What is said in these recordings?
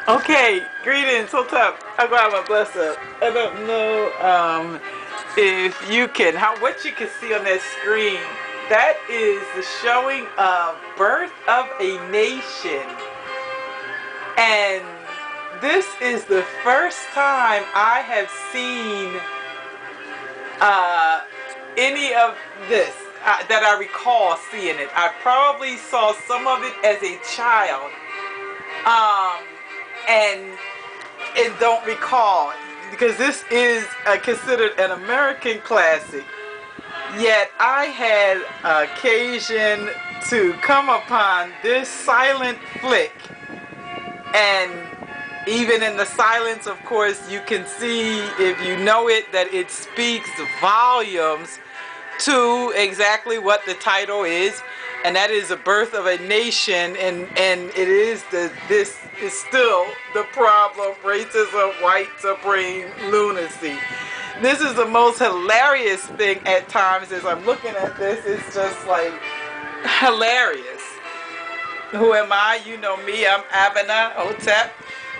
Okay, greetings, what's up? I'm glad my bless up. I don't know if you can, what you can see on that screen. That is the showing of Birth of a Nation. And this is the first time I have seen any of this that I recall seeing it. I probably saw some of it as a child. And don't recall, because this is considered an American classic. Yet I had occasion to come upon this silent flick, and even in the silence, of course, you can see, if you know it, that it speaks volumes to exactly what the title is, and that is A Birth of a Nation. And it is this is still the problem: racism, white supreme lunacy. This is the most hilarious thing at times. As I'm looking at this, it's just like hilarious. Who am I? You know me. I'm ABENA'S,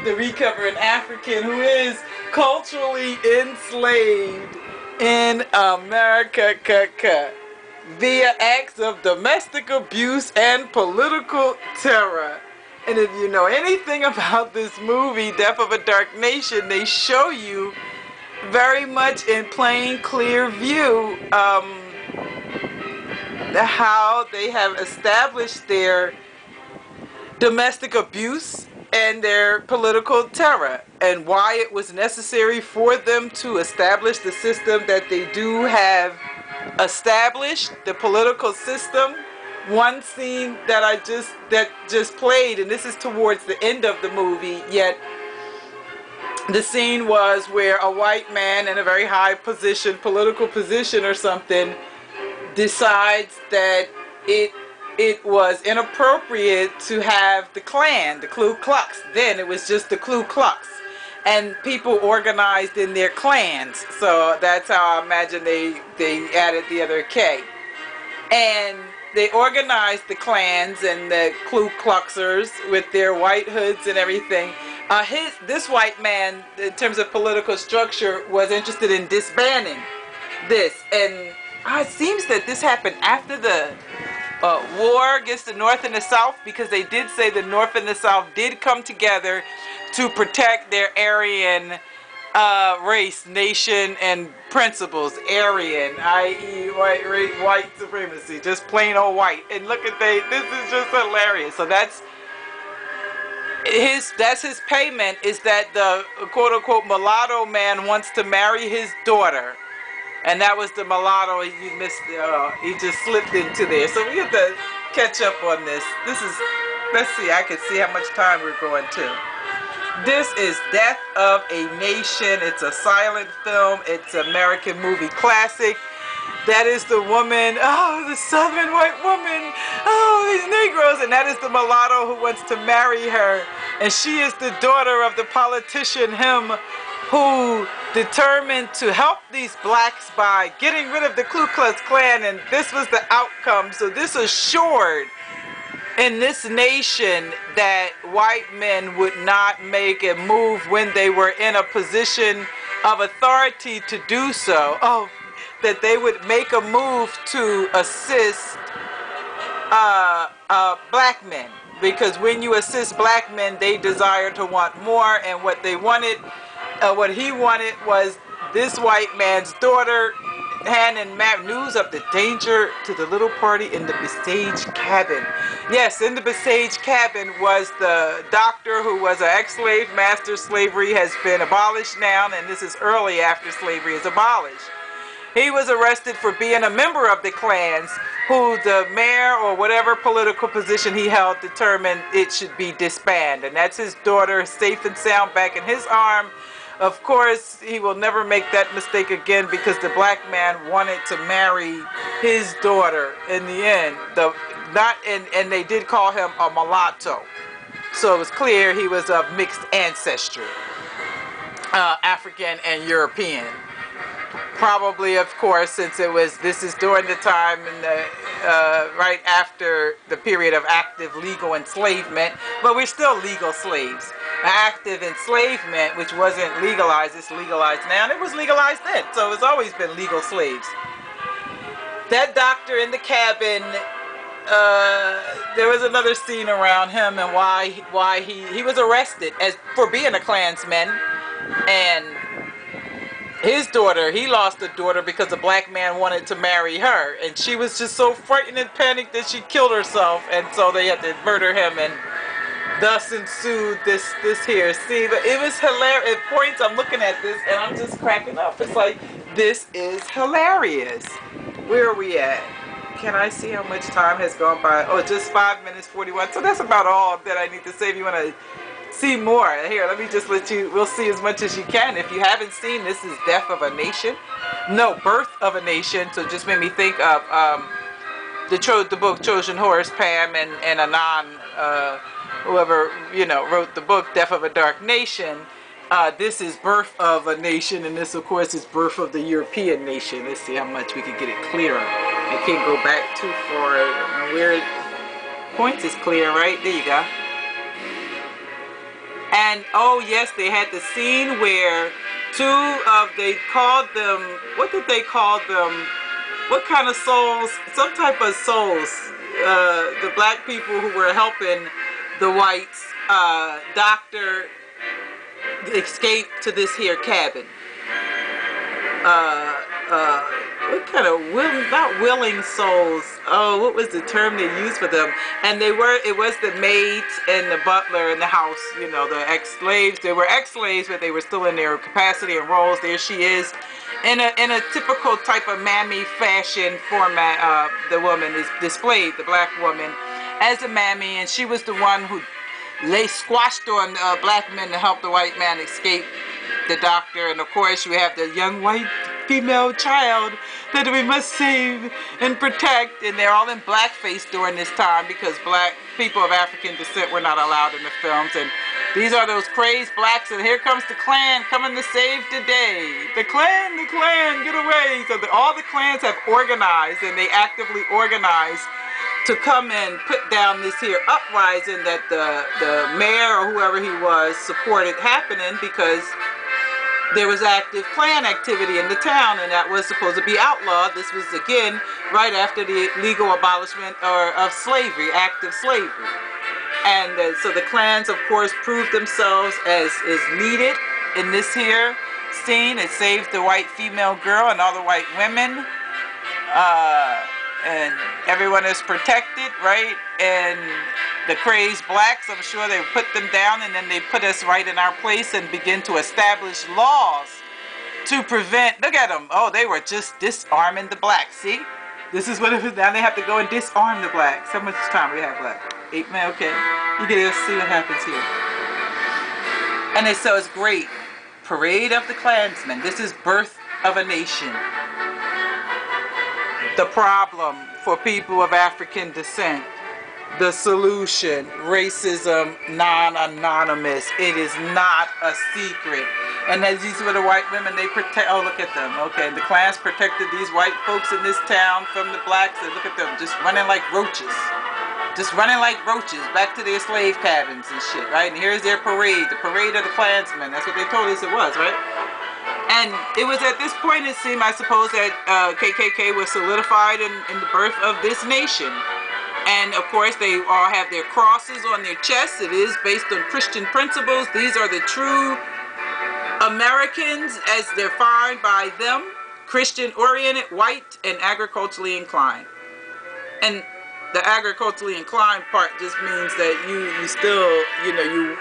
the recovering African who is culturally enslaved in America via acts of domestic abuse and political terror. And if you know anything about this movie, Death of a Dark Nation, they show you very much in plain, clear view how they have established their domestic abuse and their political terror, and why it was necessary for them to establish the system that they do have established, the political system. One scene that just played, and this is towards the end of the movie, yet the scene was where a white man in a very high position, political position or something, decides that it was inappropriate to have the Klan, the Ku Klux. Then it was just the Ku Klux, and people organized in their clans. So that's how I imagine they added the other K. And they organized the clans and the Ku Kluxers with their white hoods and everything. This white man, in terms of political structure, was interested in disbanding this. And it seems that this happened after the war against the North and the South, because they did say the North and the South did come together to protect their Aryan race, nation, and principles. Aryan, i.e. white supremacy, just plain old white. And look at this is just hilarious. So that's his payment, is that the quote-unquote mulatto man wants to marry his daughter. And that was the mulatto he missed. He just slipped into there. So we have to catch up on this. This is, let's see, I can see how much time we're going to. This is Death of a Nation. It's a silent film. It's an American movie classic. That is the woman, the southern white woman, these Negroes. And that is the mulatto who wants to marry her. And she is the daughter of the politician, him, who determined to help these blacks by getting rid of the Ku Klux Klan, and this was the outcome. So this assured in this nation that white men would not make a move when they were in a position of authority to do so. That they would make a move to assist black men, because when you assist black men, they desire to want more, and what they wanted, what he wanted, was this white man's daughter handing news of the danger to the little party in the besieged cabin. Yes, in the besieged cabin was the doctor who was an ex-slave master. Slavery has been abolished now, and this is early after slavery is abolished. He was arrested for being a member of the clans, who the mayor or whatever political position he held determined it should be disbanded. And that's his daughter, safe and sound back in his arm. Of course, he will never make that mistake again, because the black man wanted to marry his daughter in the end. And they did call him a mulatto. So it was clear he was of mixed ancestry, African and European. Probably, of course, since this is during the time in the right after the period of active legal enslavement, but we're still legal slaves. active enslavement, which wasn't legalized. It's legalized now, and it was legalized then, so it's always been legal slaves. That doctor in the cabin, there was another scene around him and why he was arrested as for being a Klansman, and his daughter, he lost a daughter because a black man wanted to marry her, and she was just so frightened and panicked that she killed herself, and so they had to murder him, and thus ensued this here. See, but it was hilarious. At points I'm looking at this and I'm just cracking up. It's like, this is hilarious. Where are we at? Can I see how much time has gone by? Oh, just 5 minutes 41. So that's about all that I need to say. If you want to see more, here, let me just let you, we'll see as much as you can. If you haven't seen, this is Death of a Nation. No, Birth of a Nation. So it just made me think of the book Trojan Horse, Pam and Anon, whoever, you know, wrote the book Death of a Dark Nation. This is Birth of a Nation, and this, of course, is Birth of the European Nation. Let's see how much we can get it clearer. I can't go back too far. Where points is clear, right? There you go. And, oh, yes, they had the scene where they called them, what did they call them? What kind of souls? Some type of souls. The black people who were helping the whites, doctor escape to this here cabin. What kind of not willing souls? Oh, what was the term they used for them? And it was the maids and the butler in the house, you know, the ex-slaves. They were ex-slaves, but they were still in their capacity and roles. There she is. In a typical type of mammy fashion format, the woman is displayed, the black woman, as a mammy, and she was the one who lay squashed on black men to help the white man escape the doctor. And of course you have the young white female child that we must save and protect, and they're all in blackface during this time because black people of African descent were not allowed in the films. And these are those crazed blacks, and here comes the Klan coming to save the day. The Klan, get away. So all the Klans have organized, and they actively organize to come and put down this here uprising that the mayor or whoever he was supported happening, because there was active Klan activity in the town, and that was supposed to be outlawed. This was, again, right after the legal abolishment of slavery, active slavery. And so the Klans, of course, proved themselves as needed in this here scene. It saved the white female girl and all the white women. And everyone is protected, right? And the crazed blacks, I'm sure they put them down, and then they put us right in our place and begin to establish laws to prevent, look at them, oh, they were just disarming the blacks, see? This is what it is. Now they have to go and disarm the blacks. How much time we have left? 8 minutes, okay. You get to see what happens here. And so it's great. Parade of the Klansmen. This is Birth of a Nation. The problem for people of African descent. The solution, racism, non-anonymous. It is not a secret. And as these were the white women, they protect, oh, look at them. Okay, the Klans protected these white folks in this town from the blacks, and look at them, just running like roaches. Just running like roaches back to their slave cabins and shit, right? And here's their parade, the parade of the Klansmen. That's what they told us it was, right? And it was at this point, it seemed, I suppose, that KKK was solidified in the birth of this nation. And of course, they all have their crosses on their chests. It is based on Christian principles. These are the true Americans as defined by them, Christian-oriented, white, and agriculturally inclined. And the agriculturally inclined part just means that you still, you know,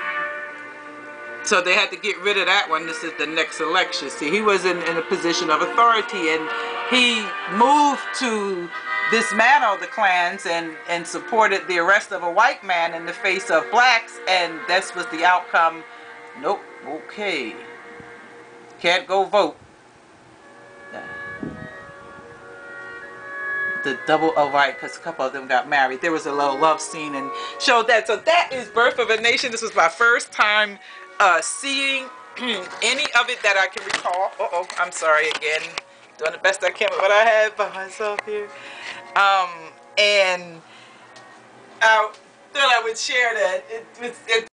so they had to get rid of that one. This is the next election. See, he was in a position of authority, and he moved to dismantle the Klans and supported the arrest of a white man in the face of blacks, and this was the outcome. Nope, okay. Can't go vote. The double, oh right, because a couple of them got married. There was a little love scene and showed that. So that is Birth of a Nation. This was my first time seeing any of it that I can recall. Uh-oh, I'm sorry again. Doing the best I can with what I have by myself here. And I thought I would share that.